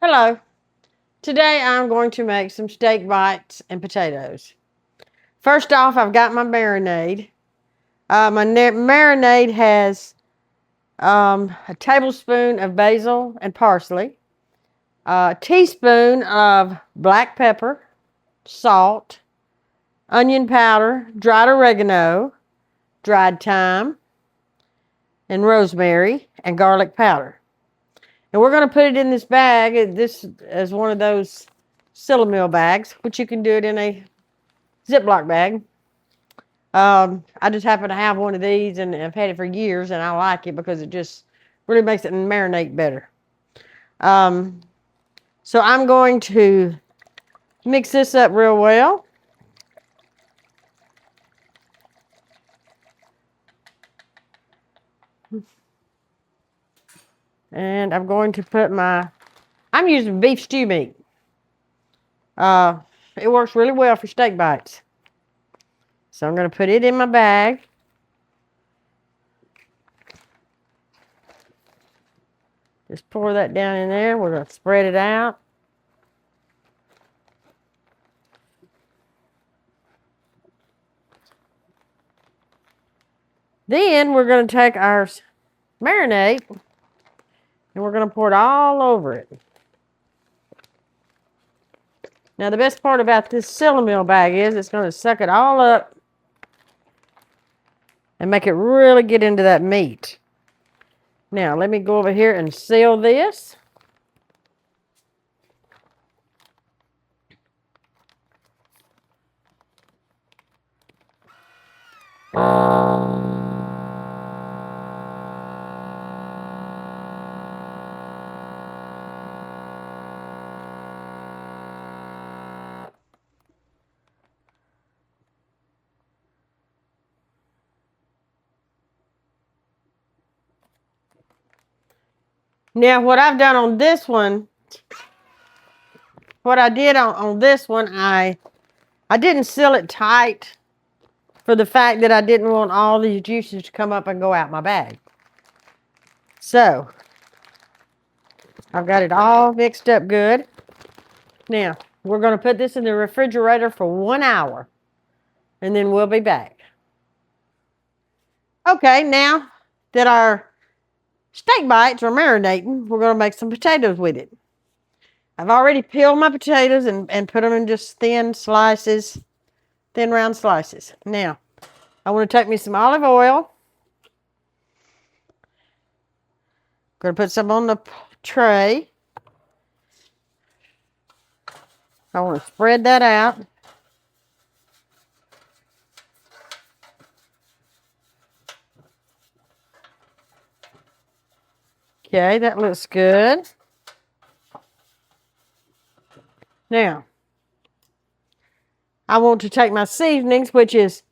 Hello. Today I'm going to make some steak bites and potatoes. First off, I've got my marinade. My marinade has a tablespoon of basil and parsley, a teaspoon of black pepper, salt, onion powder, dried oregano, dried thyme, and rosemary, and garlic powder. And we're going to put it in this bag. This is one of those Sillamil bags, which you can do it in a Ziploc bag. I just happen to have one of these, and I've had it for years, and I like it because it just really makes it marinate better. Um, so I'm going to mix this up real well. And I'm going to put I'm using beef stew meat. Uh, it works really well for steak bites. So I'm going to put it in my bag. Just pour that down in there. We're going to spread it out. Then we're going to take our marinade and we're going to pour it all over it. Now the best part about this Sillamil bag is it's going to suck it all up and make it really get into that meat. Now let me go over here and seal this. Now what I've done on this one, what I did on this one, I didn't seal it tight for the fact that I didn't want all these juices to come up and go out my bag. So I've got it all mixed up good. Now we're going to put this in the refrigerator for 1 hour and then we'll be back. Okay, now that our steak bites are marinating, we're going to make some potatoes with it. I've already peeled my potatoes and put them in just thin slices, thin round slices. Now, I want to take me some olive oil. Going to put some on the tray. I want to spread that out. Okay, that looks good. Now, I want to take my seasonings, which is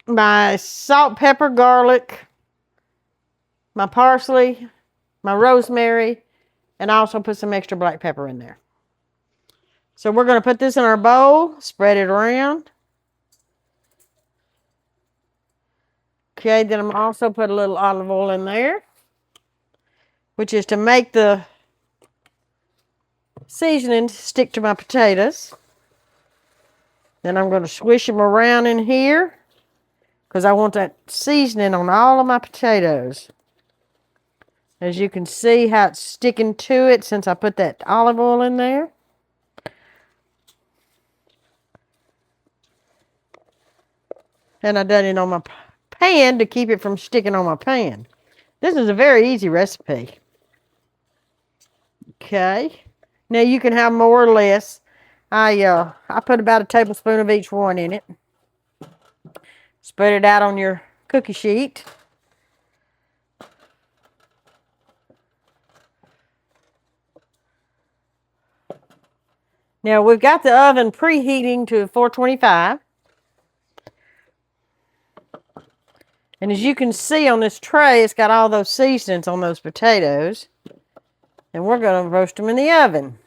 my salt, pepper, garlic, my parsley, my rosemary, and I also put some extra black pepper in there. So we're going to put this in our bowl, spread it around. Okay, then I'm also put a little olive oil in there, which is to make the seasoning stick to my potatoes. Then I'm going to swish them around in here because I want that seasoning on all of my potatoes. As you can see how it's sticking to it since I put that olive oil in there. And I done it on my pan to keep it from sticking on my pan. This is a very easy recipe. Okay. Now you can have more or less. I put about a tablespoon of each one in it. Spread it out on your cookie sheet. Now we've got the oven preheating to 425. And as you can see on this tray, it's got all those seasonings on those potatoes. And we're going to roast them in the oven.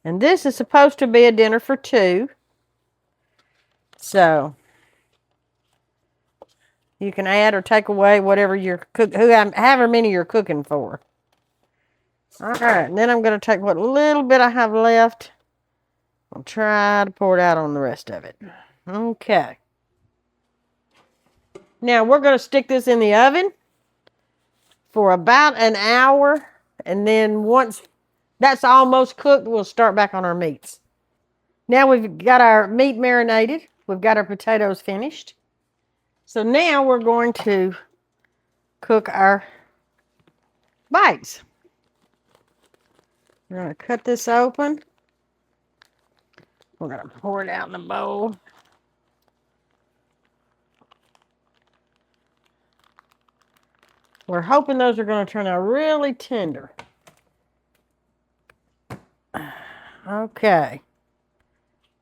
And this is supposed to be a dinner for two. So you can add or take away whatever you're however many you're cooking for. All right, and then I'm going to take what little bit I have left. I'll try to pour it out on the rest of it. Okay. Now we're going to stick this in the oven for about an hour. And then once that's almost cooked, we'll start back on our meats. Now we've got our meat marinated. We've got our potatoes finished. So now we're going to cook our bites. We're going to cut this open. We're going to pour it out in the bowl. We're hoping those are going to turn out really tender. Okay.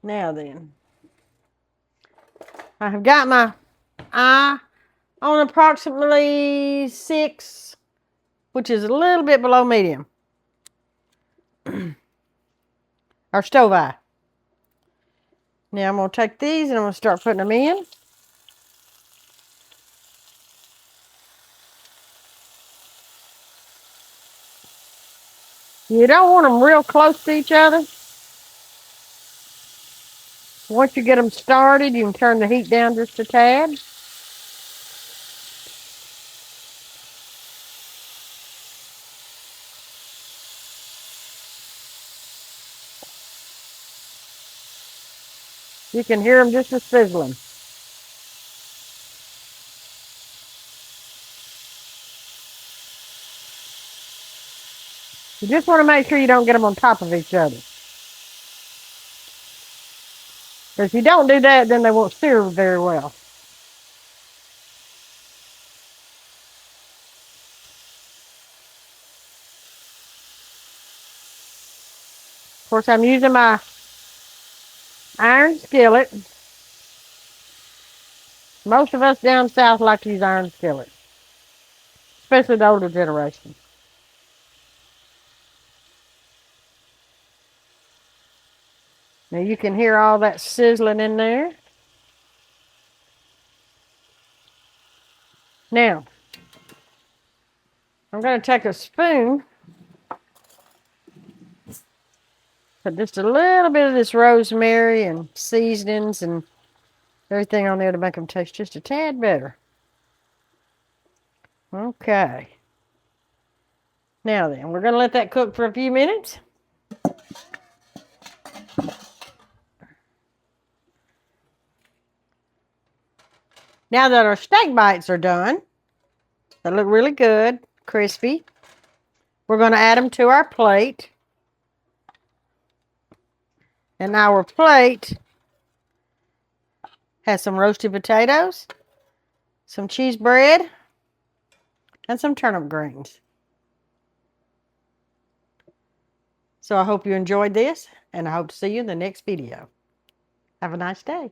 Now then, I have got my eye on approximately 6, which is a little bit below medium. Our stove eye. Now I'm going to take these and I'm going to start putting them in. You don't want them real close to each other. Once you get them started, you can turn the heat down just a tad. You can hear them just a sizzling. You just want to make sure you don't get them on top of each other. If you don't do that, then they won't sear very well. Of course, I'm using my iron skillet. Most of us down south like to use iron skillets, especially the older generation. Now you can hear all that sizzling in there. Now, I'm going to take a spoon, put just a little bit of this rosemary and seasonings and everything on there to make them taste just a tad better. Okay. Now then, we're going to let that cook for a few minutes. Now that our steak bites are done, they look really good, crispy, we're going to add them to our plate. And our plate has some roasted potatoes, some cheese bread, and some turnip greens. So I hope you enjoyed this, and I hope to see you in the next video. Have a nice day.